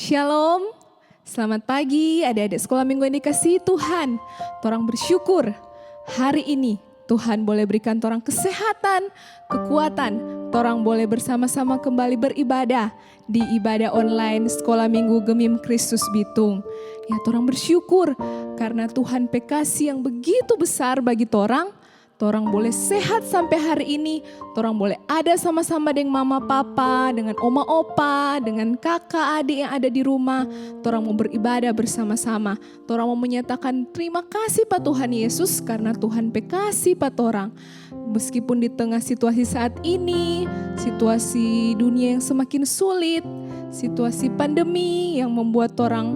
Shalom, selamat pagi adik-adik sekolah minggu yang dikasihi Tuhan. Torang bersyukur hari ini Tuhan boleh berikan torang kesehatan, kekuatan. Torang boleh bersama-sama kembali beribadah di ibadah online sekolah minggu Gemim Kristus Bitung. Ya, torang bersyukur karena Tuhan kasih yang begitu besar bagi torang. Torang boleh sehat sampai hari ini, torang boleh ada sama-sama dengan mama papa, dengan oma opa, dengan kakak adik yang ada di rumah. Torang mau beribadah bersama-sama. Torang mau menyatakan terima kasih Pak Tuhan Yesus karena Tuhan kasih Pak torang. Meskipun di tengah situasi saat ini, situasi dunia yang semakin sulit, situasi pandemi yang membuat torang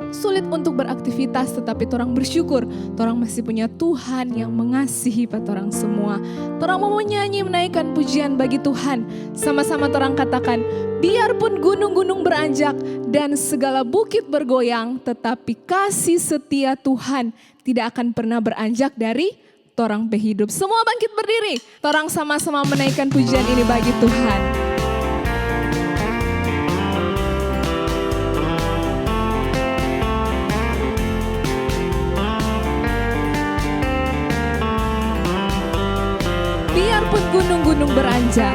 sulit untuk beraktivitas, tetapi torang bersyukur torang masih punya Tuhan yang mengasihi torang semua. Torang mau menyanyi menaikkan pujian bagi Tuhan. Sama-sama torang katakan, biarpun gunung-gunung beranjak dan segala bukit bergoyang, tetapi kasih setia Tuhan tidak akan pernah beranjak dari torang hidup. Semua bangkit berdiri, torang sama-sama menaikkan pujian ini bagi Tuhan. Biarpun gunung-gunung beranjak,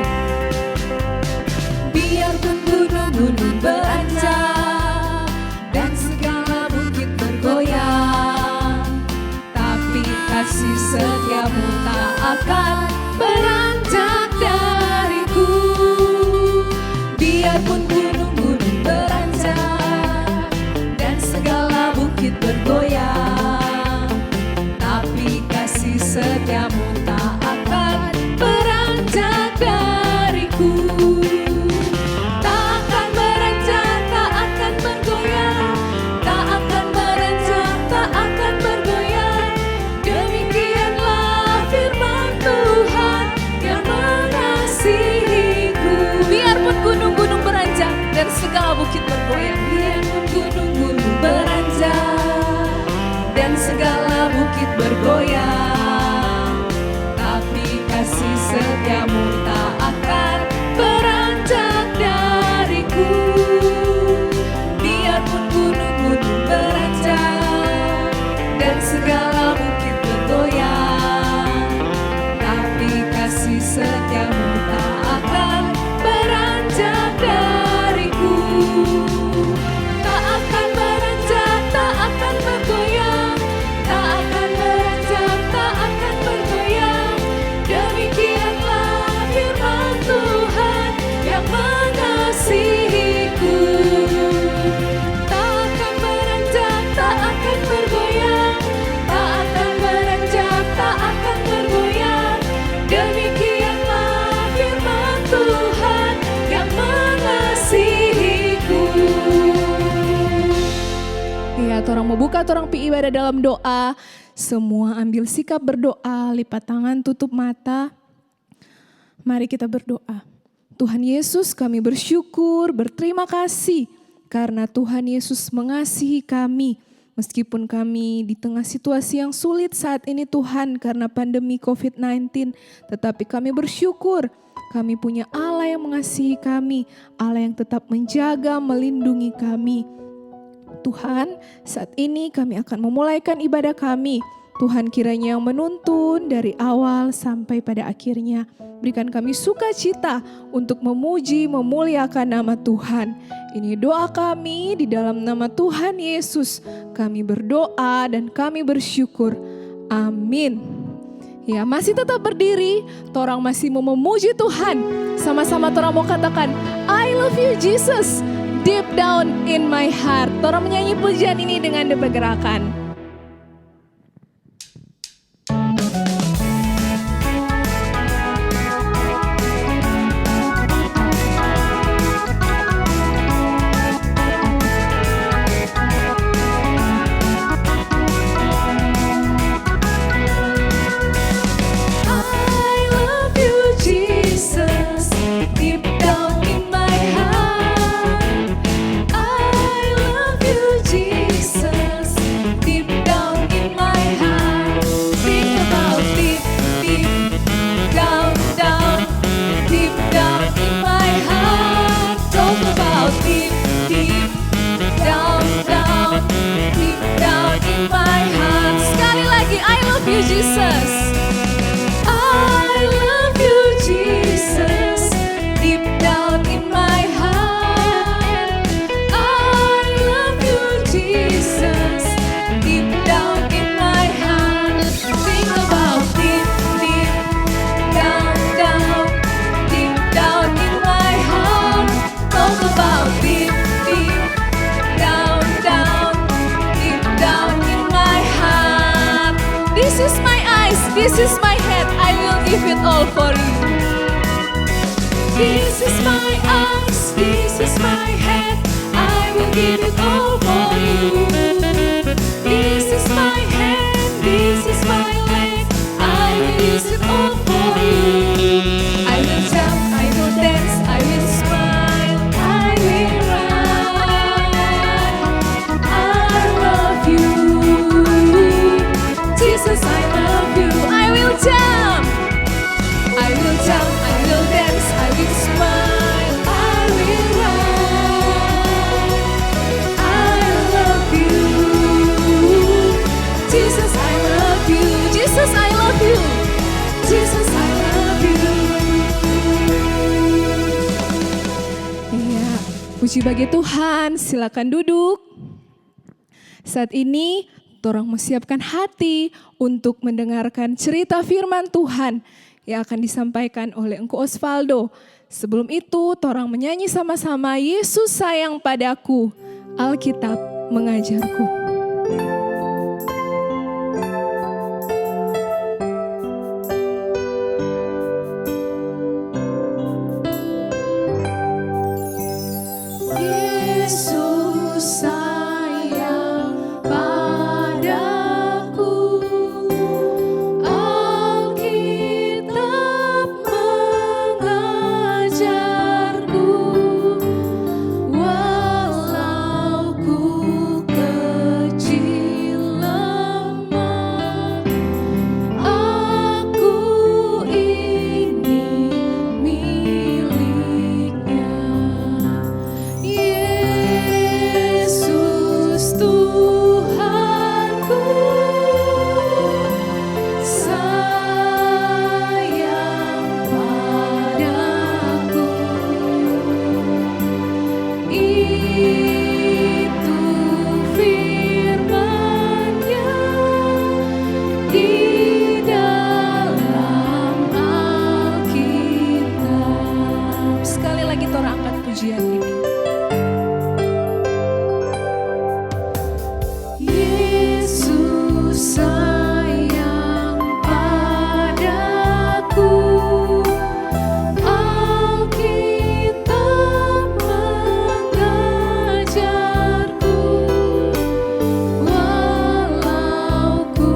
biarpun gunung-gunung beranjak dan segala bukit bergoyang, tapi kasih setiamu tak akan beranjak dariku. Biarpun gunung-gunung beranjak dan segala bukit bergoyang, tapi kasih setiamu tak akan beranjak dariku. Tak akan beranjak, tak akan bergoyang, tak akan beranjak, tak akan bergoyang. Demikianlah firman Tuhan yang mengasihiku. Biarpun gunung-gunung beranjak dan segala bukit bergoyang, biarpun gunung-gunung beranjak dan segala bukit bergoyang, kasih setiamu tak akan beranjak dariku. Biarpun gunung-gunung beranjak dan segala bukit bergoyang, tapi kasih setiamu tak akan beranjak dariku. Tak akan beranjak, tak akan bergoyang, tak akan beranjak, tak akan bergoyang. Demikianlah firman Tuhan yang mengasihiku. Tak akan beranjak, tak akan bergoyang, tak akan beranjak, tak akan bergoyang. Demikianlah firman Tuhan yang mengasihiku. Ya, torang mau buka torang pi ibadah dalam doa. Semua ambil sikap berdoa, lipat tangan, tutup mata. Mari kita berdoa. Tuhan Yesus, kami bersyukur, berterima kasih karena Tuhan Yesus mengasihi kami. Meskipun kami di tengah situasi yang sulit saat ini Tuhan karena pandemi COVID-19, tetapi kami bersyukur kami punya Allah yang mengasihi kami, Allah yang tetap menjaga, melindungi kami. Tuhan, saat ini kami akan memulaikan ibadah kami. Tuhan kiranya yang menuntun dari awal sampai pada akhirnya. Berikan kami sukacita untuk memuji, memuliakan nama Tuhan. Ini doa kami di dalam nama Tuhan Yesus. Kami berdoa dan kami bersyukur. Amin. Ya, masih tetap berdiri. Torang masih mau memuji Tuhan. Sama-sama torang mau katakan, I love you Jesus. Deep down in my heart. Torang menyanyi pujian ini dengan dipergerakan. I love you Jesus. Deep down in my heart. I love you Jesus. Deep Jesus. I love you, Jesus. Deep down in my heart, I love you, Jesus. Deep down in my heart. Think about deep, deep down, down, deep down in my heart. Talk about deep, deep down, down, deep down in my heart. This is my eyes, this is my head. I will give it all for you. This is my eyes, this is my head. I will give it all for you. This is my hand, this is my leg. I will use it all for you. I will jump, I will dance, I will smile, I will run. I love you, Jesus, I love you. I will jump, I will jump, I will dance, I will smile, I will run. I love you, Jesus, I love you, Jesus, I love you, Jesus, I love you. Iya, puji bagi Tuhan, silakan duduk. Saat ini, torang menyiapkan hati untuk mendengarkan cerita firman Tuhan yang akan disampaikan oleh Engku Osvaldo. Sebelum itu, torang menyanyi sama-sama, Yesus sayang padaku, Alkitab mengajarku. Yesus sayang padaku, Alkitab mengajarku, walau ku kecil lemah, aku ini miliknya. Yesus Tuhanku, sayang padaku. Itu firman-Nya di dalam Alkitab. Sekali lagi torang angkat pujian ini. Yesus sayang padaku, Alkitab mengajarku, walau ku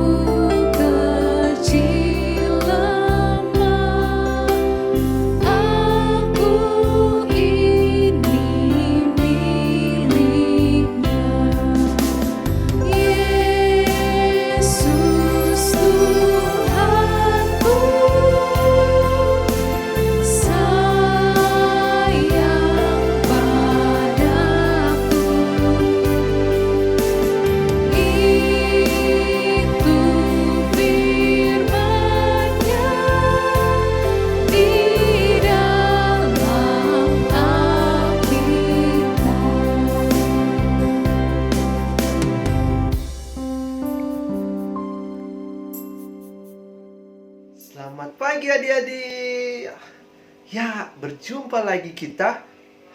kecil lemah, aku ini miliknya. Yesus Tuhanku, sayang padaku. Itu firman-Nya di dalam Alkitab. Selamat pagi adik-adik. Ya, berjumpa lagi kita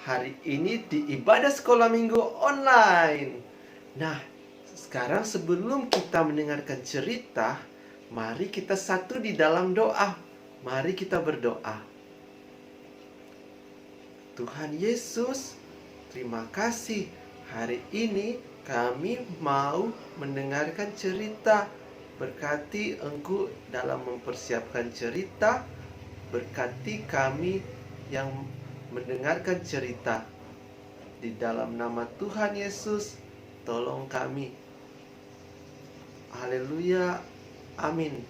hari ini di ibadah sekolah minggu online. Nah, sekarang sebelum kita mendengarkan cerita, mari kita satu di dalam doa. Mari kita berdoa. Tuhan Yesus, terima kasih. Hari ini kami mau mendengarkan cerita. Berkati Engkau dalam mempersiapkan cerita. Berkati kami yang mendengarkan cerita. Di dalam nama Tuhan Yesus, tolong kami. Haleluya. Amin.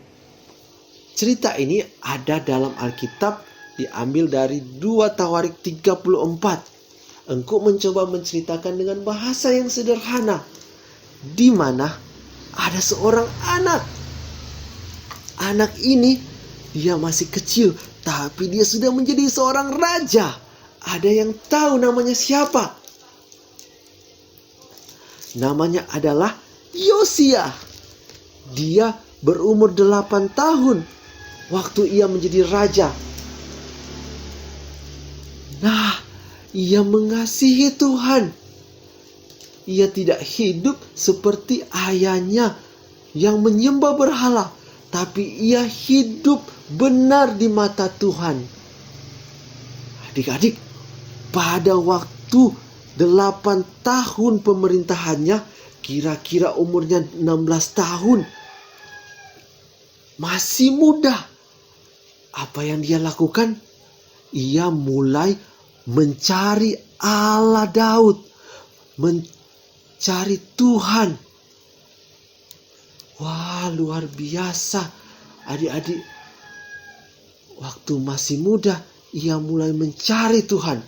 Cerita ini ada dalam Alkitab, diambil dari 2 Tawarik 34. Engkau mencoba menceritakan dengan bahasa yang sederhana, di mana ada seorang anak. anak ini, dia masih kecil, tapi dia sudah menjadi seorang raja. Ada yang tahu namanya siapa? Namanya adalah Yosia. Dia berumur 8 tahun waktu ia menjadi raja. Nah, ia mengasihi Tuhan. Ia tidak hidup seperti ayahnya yang menyembah berhala, tapi ia hidup benar di mata Tuhan. Adik-adik, pada waktu 8 tahun pemerintahannya, kira-kira umurnya 16 tahun. Masih muda. Apa yang dia lakukan? Ia mulai mencari Allah Daud. Mencari Tuhan. Wah, luar biasa. Adik-adik, waktu masih muda, ia mulai mencari Tuhan.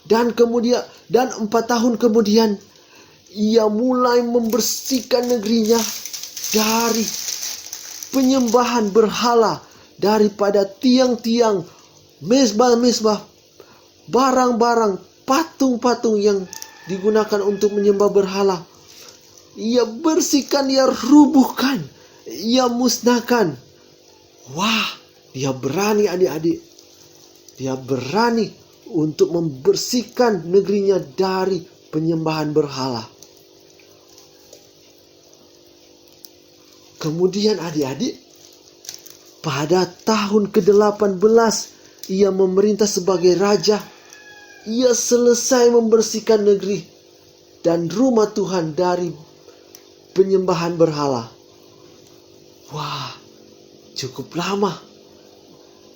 Dan 4 tahun kemudian, ia mulai membersihkan negerinya dari penyembahan berhala, daripada tiang-tiang, mezbah-mezbah, barang-barang, patung-patung yang digunakan untuk menyembah berhala. Ia bersihkan, ia rubuhkan, ia musnahkan. Wah, dia berani adik-adik. Dia berani untuk membersihkan negerinya dari penyembahan berhala. Kemudian adik-adik, pada tahun ke-18 ia memerintah sebagai raja. Ia selesai membersihkan negeri dan rumah Tuhan dari penyembahan berhala. Wah, cukup lama.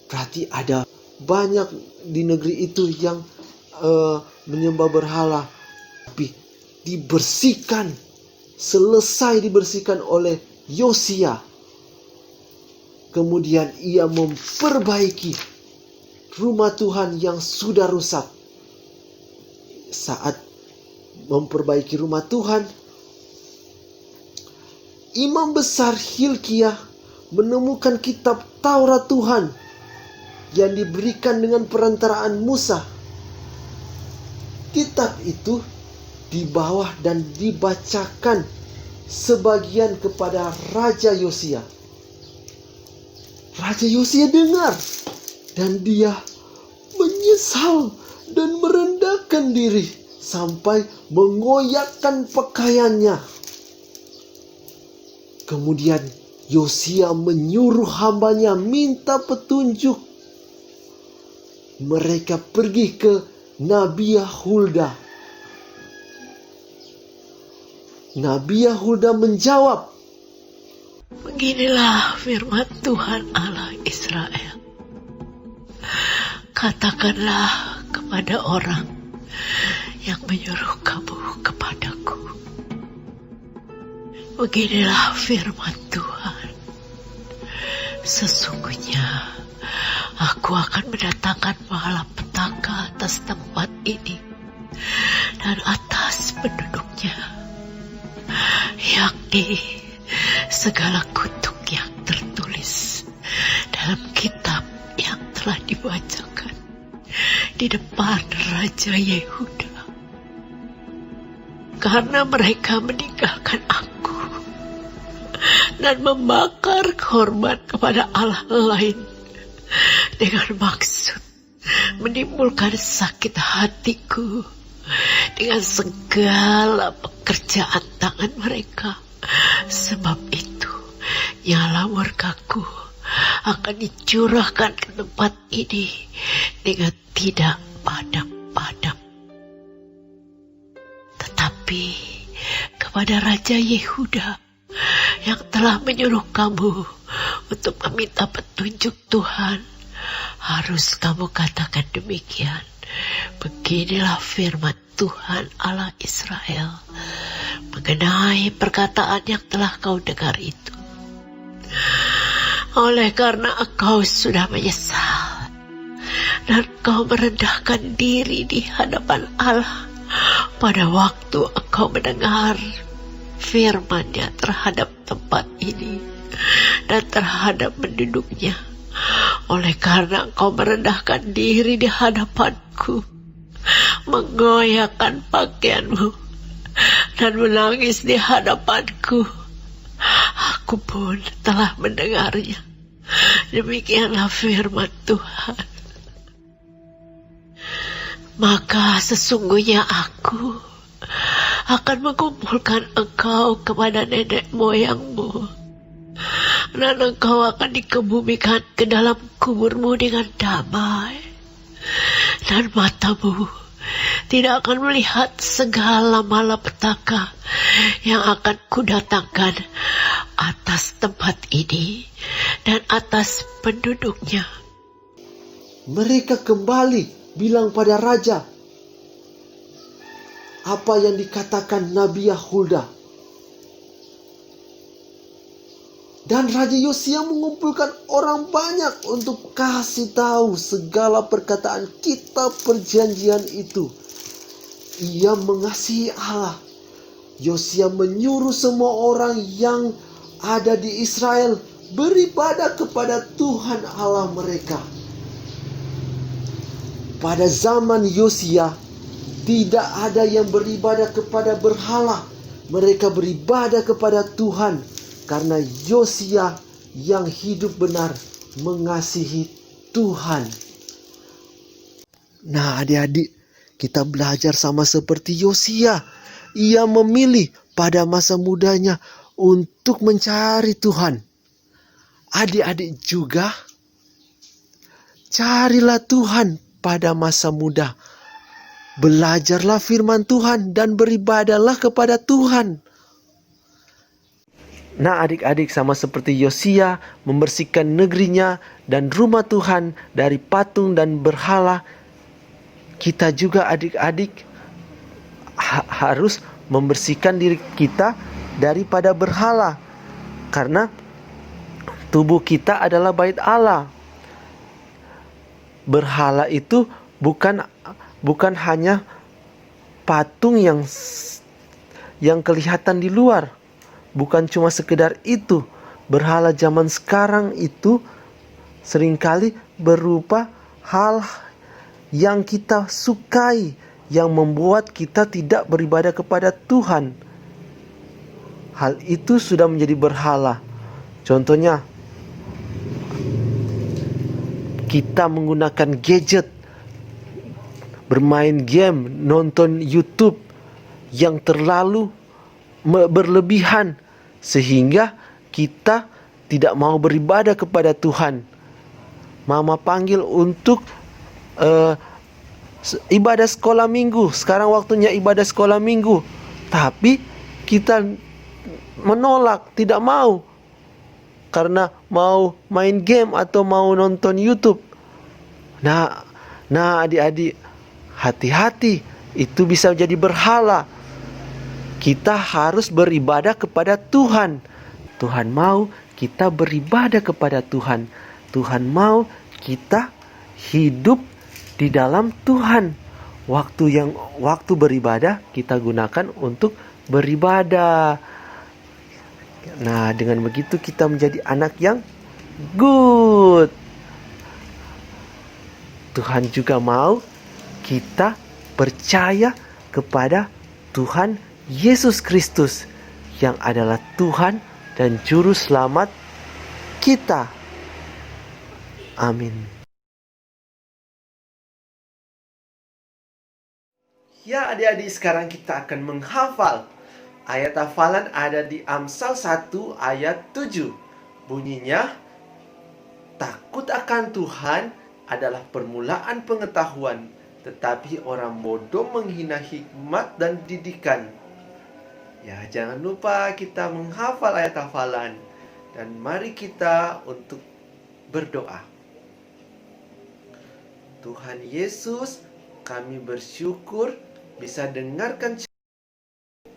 Berarti ada banyak di negeri itu yang menyembah berhala. Tapi dibersihkan, selesai dibersihkan oleh Yosia. Kemudian ia memperbaiki rumah Tuhan yang sudah rusak. Saat memperbaiki rumah Tuhan, Imam Besar Hilkiah menemukan kitab Taurat Tuhan yang diberikan dengan perantaraan Musa. Kitab itu dibawa dan dibacakan sebagian kepada Raja Yosia. Raja Yosia dengar dan dia menyesal dan merendahkan diri sampai mengoyakkan pakaiannya. Kemudian Yosia menyuruh hambanya minta petunjuk. Mereka pergi ke Nabiah Hulda. Nabiah Hulda menjawab, "Beginilah firman Tuhan Allah Israel. Katakanlah kepada orang yang menyuruh kamu kepadaku. Beginilah firman Tuhan. Sesungguhnya aku akan mendatangkan malapetaka atas tempat ini dan atas penduduknya, yakni segala kutuk yang tertulis dalam kitab yang telah dibacakan di depan Raja Yehuda. Karena mereka meninggalkan aku dan membakar korban kepada Allah lain dengan maksud menimbulkan sakit hatiku dengan segala pekerjaan tangan mereka. Sebab itu nyala murkaku akan dicurahkan ke tempat ini dengan tidak padam-padam. Tetapi kepada Raja Yehuda yang telah menyuruh kamu untuk meminta petunjuk Tuhan, harus kamu katakan demikian. Beginilah firman Tuhan Allah Israel mengenai perkataan yang telah kau dengar itu. Oleh karena engkau sudah menyesal dan kau merendahkan diri di hadapan Allah pada waktu engkau mendengar firman-Nya terhadap tempat ini dan terhadap penduduknya. Oleh karena engkau merendahkan diri di hadapanku, menggoyahkan pakaianmu, dan menangis di hadapanku, aku pun telah mendengarnya. Demikianlah firman Tuhan. Maka sesungguhnya aku akan mengumpulkan engkau kepada nenek moyangmu, dan engkau akan dikebumikan ke dalam kuburmu dengan damai, dan matamu tidak akan melihat segala malapetaka yang akan kudatangkan atas tempat ini dan atas penduduknya. Mereka kembali bilang pada raja apa yang dikatakan Nabi Yahulda. Dan Raja Yosia mengumpulkan orang banyak untuk kasih tahu segala perkataan kitab perjanjian itu. Ia mengasihi Allah. Yosia menyuruh semua orang yang ada di Israel beribadah kepada Tuhan Allah mereka. Pada zaman Yosia, tidak ada yang beribadah kepada berhala. Mereka beribadah kepada Tuhan. Karena Yosia yang hidup benar mengasihi Tuhan. Nah, adik-adik, kita belajar sama seperti Yosia. Ia memilih pada masa mudanya untuk mencari Tuhan. Adik-adik juga, carilah Tuhan pada masa muda. Belajarlah firman Tuhan dan beribadahlah kepada Tuhan. Nah, adik-adik, sama seperti Yosia membersihkan negerinya dan rumah Tuhan dari patung dan berhala, kita juga adik-adik harus membersihkan diri kita daripada berhala. Karena tubuh kita adalah bait Allah. Berhala itu bukan hanya patung yang kelihatan di luar. Bukan cuma sekedar itu. Berhala zaman sekarang itu seringkali berupa hal yang kita sukai, yang membuat kita tidak beribadah kepada Tuhan. Hal itu sudah menjadi berhala. Contohnya, kita menggunakan gadget, bermain game, nonton YouTube yang terlalu berlebihan, sehingga kita tidak mau beribadah kepada Tuhan. Mama panggil untuk ibadah sekolah minggu. Sekarang waktunya ibadah sekolah minggu, tapi kita menolak, tidak mau, karena mau main game atau mau nonton YouTube. Nah adik-adik, hati-hati, itu bisa jadi berhala. Kita harus beribadah kepada Tuhan. Tuhan mau kita beribadah kepada Tuhan. Tuhan mau kita hidup di dalam Tuhan. Waktu beribadah kita gunakan untuk beribadah. Nah, dengan begitu kita menjadi anak yang good. Tuhan juga mau kita percaya kepada Tuhan Yesus Kristus yang adalah Tuhan dan Juru Selamat kita. Amin. Ya adik-adik, sekarang kita akan menghafal. Ayat hafalan ada di Amsal 1 ayat 7. Bunyinya, takut akan Tuhan adalah permulaan pengetahuan, tetapi orang bodoh menghina hikmat dan didikan. Ya, jangan lupa kita menghafal ayat hafalan. Dan mari kita untuk berdoa. Tuhan Yesus, kami bersyukur bisa dengarkan cerita.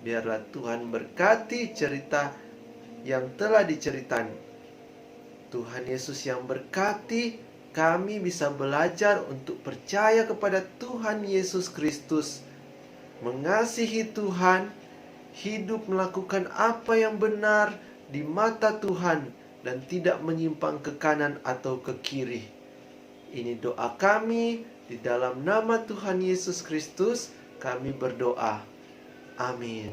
Biarlah Tuhan berkati cerita yang telah diceritakan. Tuhan Yesus yang berkati, kami bisa belajar untuk percaya kepada Tuhan Yesus Kristus, mengasihi Tuhan, hidup melakukan apa yang benar di mata Tuhan, dan tidak menyimpang ke kanan atau ke kiri. Ini doa kami, di dalam nama Tuhan Yesus Kristus kami berdoa. Amin.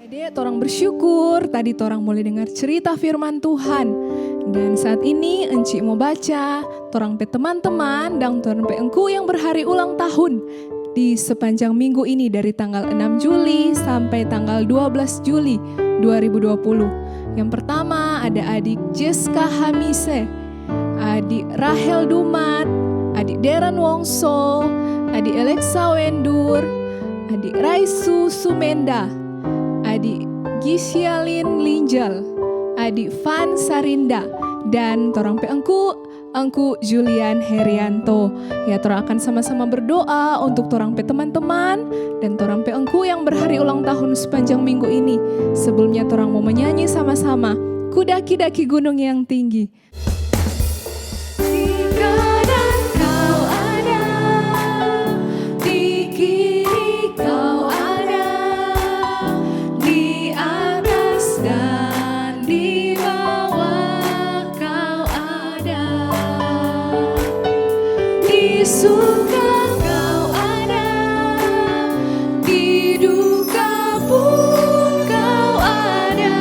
Jadi orang bersyukur, tadi orang mulai dengar cerita firman Tuhan. Dan saat ini Enci mau baca, orang pe teman-teman dan orang pe engku yang berhari ulang tahun di sepanjang minggu ini dari tanggal 6 Juli sampai tanggal 12 Juli 2020. Yang pertama ada adik Jeska Hamise, adik Rahel Dumat, adik Deran Wongso, adik Alexa Wendur, adik Raisu Sumenda, adik Gishialin Linjal, adik Van Sarinda, dan torang pe engku Julian Herianto. Ya, torang akan sama-sama berdoa untuk torang pe teman-teman dan torang pe engku yang berhari ulang tahun sepanjang minggu ini. Sebelumnya torang mau menyanyi sama-sama Ku daki-daki gunung yang tinggi. Suka kau ada, di duka pun kau ada,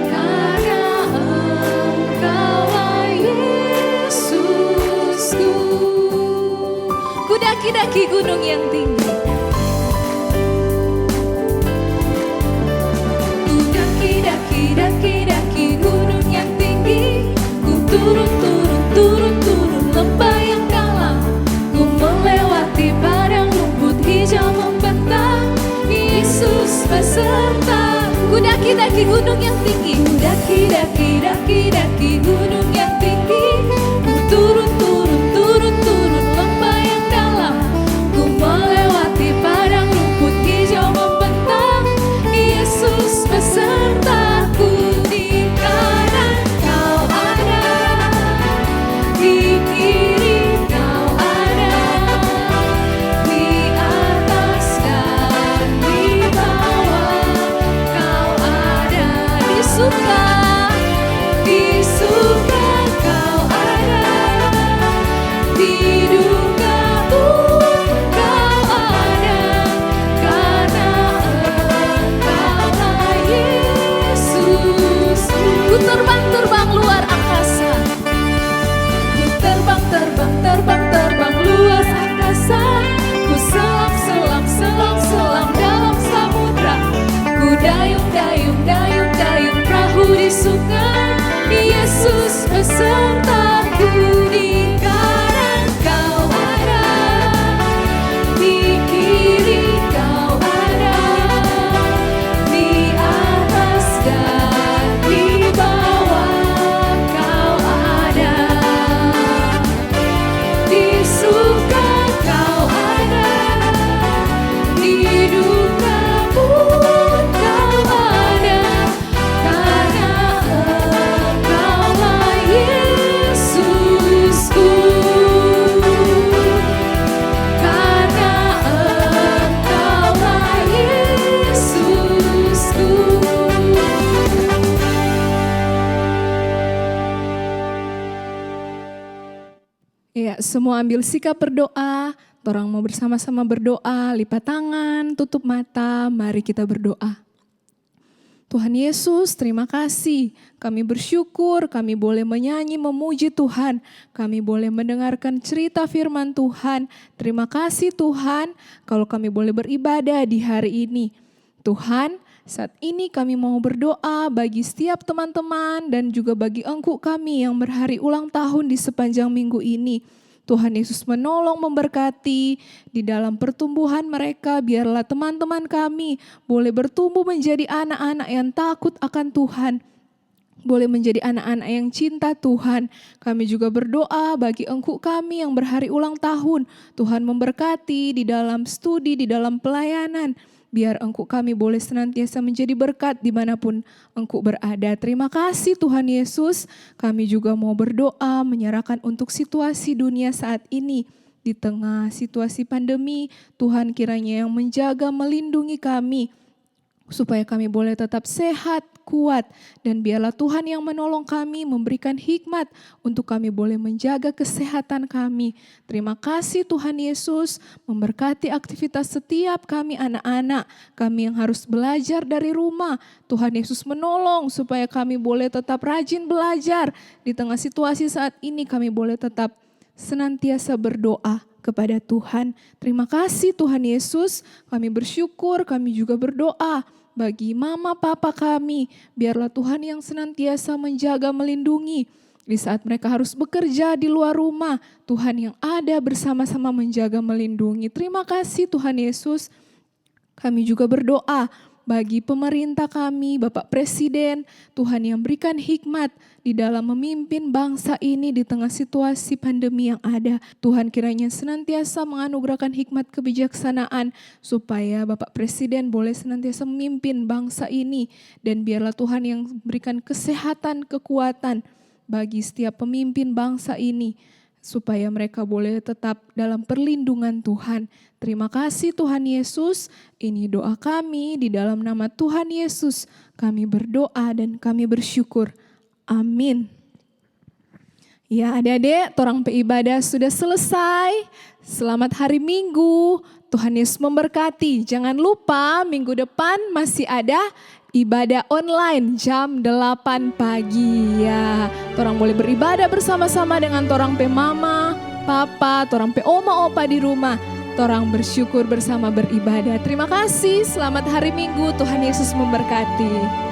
karena Engkaulah Yesusku. Ku daki-daki gunung yang tinggi. Ku daki-daki gunung yang tinggi. Ku turun lembah yang dalam. Ku melewati padang rumput hijau membentang. Yesus beserta. Ku daki-daki gunung yang tinggi. Ku daki-daki gunung yang tinggi. Ku turun lembah yang dalam. Ku melewati padang rumput hijau membentang. Yesus besertaku. Di kanan kau ada, di kiri kau ada, di atas dan di bawah kau ada. Di surga kau ada, di duka pun kau ada, karena Engkaulah Yesus. Ku terbang luar angkasa. Ku terbang luas angkasa. Ku selam dalam samudra. Ku dayung perahu di sungai. Yesus besertaku. Di kanan kau ada, di kiri kau ada, di atas dan di bawah kau ada. Di suka kau ada, di duka pun kau ada, karena Engkaulah Yesusku. Karena Engkaulah Yesusku. Ya, semua ambil sikap berdoa. Orang mau bersama-sama berdoa, lipat tangan, tutup mata, mari kita berdoa. Tuhan Yesus, terima kasih. Kami bersyukur, kami boleh menyanyi, memuji Tuhan. Kami boleh mendengarkan cerita firman Tuhan. Terima kasih Tuhan, kalau kami boleh beribadah di hari ini. Tuhan, saat ini kami mau berdoa bagi setiap teman-teman dan juga bagi engkau kami yang berhari ulang tahun di sepanjang minggu ini. Tuhan Yesus menolong memberkati di dalam pertumbuhan mereka. Biarlah teman-teman kami boleh bertumbuh menjadi anak-anak yang takut akan Tuhan. Boleh menjadi anak-anak yang cinta Tuhan. Kami juga berdoa bagi engkau kami yang berhari ulang tahun. Tuhan memberkati di dalam studi, di dalam pelayanan. Biar engkau kami boleh senantiasa menjadi berkat dimanapun engkau berada. Terima kasih Tuhan Yesus. Kami juga mau berdoa menyerahkan untuk situasi dunia saat ini. Di tengah situasi pandemi, Tuhan kiranya yang menjaga, melindungi kami. Supaya kami boleh tetap sehat, kuat. Dan biarlah Tuhan yang menolong kami, memberikan hikmat untuk kami boleh menjaga kesehatan kami. Terima kasih Tuhan Yesus, memberkati aktivitas setiap kami anak-anak, kami yang harus belajar dari rumah. Tuhan Yesus menolong supaya kami boleh tetap rajin belajar. Di tengah situasi saat ini kami boleh tetap senantiasa berdoa kepada Tuhan. Terima kasih Tuhan Yesus, kami bersyukur, kami juga berdoa bagi mama papa kami. Biarlah Tuhan yang senantiasa menjaga, melindungi. Di saat mereka harus bekerja di luar rumah, Tuhan yang ada bersama-sama menjaga, melindungi. Terima kasih Tuhan Yesus. Kami juga berdoa bagi pemerintah kami, Bapak Presiden, Tuhan yang berikan hikmat di dalam memimpin bangsa ini di tengah situasi pandemi yang ada. Tuhan kiranya senantiasa menganugerahkan hikmat kebijaksanaan supaya Bapak Presiden boleh senantiasa memimpin bangsa ini. Dan biarlah Tuhan yang berikan kesehatan, kekuatan bagi setiap pemimpin bangsa ini, supaya mereka boleh tetap dalam perlindungan Tuhan. Terima kasih Tuhan Yesus, ini doa kami di dalam nama Tuhan Yesus. Kami berdoa dan kami bersyukur. Amin. Ya adik-adik, torang ibadah sudah selesai. Selamat hari Minggu, Tuhan Yesus memberkati. Jangan lupa minggu depan masih ada ibadah online jam 8 pagi ya. Torang boleh beribadah bersama-sama dengan torang pe mama, papa, torang pe oma, opa di rumah. Torang bersyukur bersama beribadah. Terima kasih, selamat hari Minggu, Tuhan Yesus memberkati.